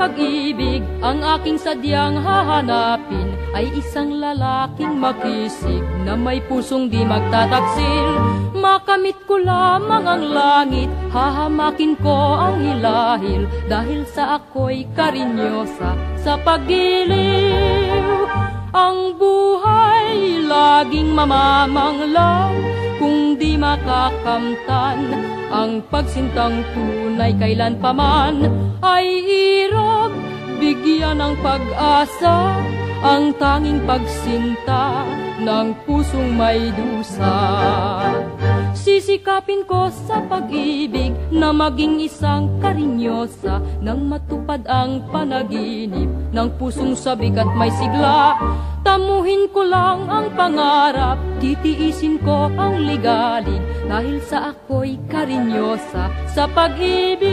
pag-ibig, ang aking sadyang hahanapin ay isang lalaking makisig na may pusong di magtataksil. Makamit ko lamang ang langit, hahamakin ko ang hilahil, dahil sa ako'y karinyosa sa paggiliw. Ang buhay laging mamamanglaw kung di makakamtan, ang pagsintang tunay kailan paman ay hirap bigyan ng pag-asa, ang tanging pagsinta ng pusong may dusa. Sisikapin ko sa pag-ibig na maging isang karinyosa, nang matupad ang panaginip ng pusong sabik at may sigla. Tamuhin ko lang ang pangarap, titiisin ko ang ligalig, dahil sa ako'y karinyosa sa pag-ibig.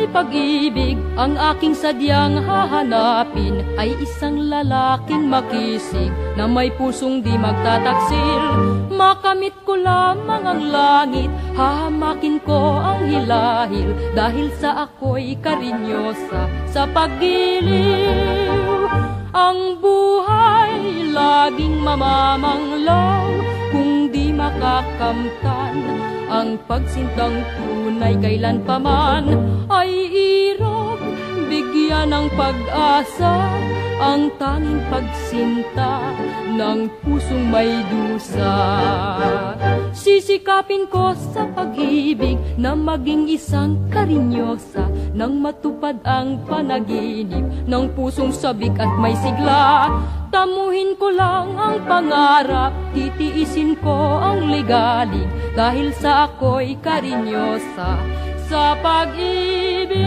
Pag-ibig, ang aking sadyang hahanapin ay isang lalaking makisig na may pusong di magtataksil. Makamit ko lamang ang langit, hahamakin ko ang hilahil, dahil sa ako'y karinyosa sa paggiliw. Ang buhay laging mamamanglaw kung di makakamtan, ang pagsintang tunay kailan paman ay hirap bigyan ng pag-asa, ang tanging pagsinta ng pusong may dusa. Sisikapin ko sa pag-ibig na maging isang karinyosa, nang matupad ang panaginip ng pusong sabik at may sigla. Tamuhin ko lang ang pangarap, titiisin ko ang ligalig, dahil sa ako'y karinyosa sa pag-ibig.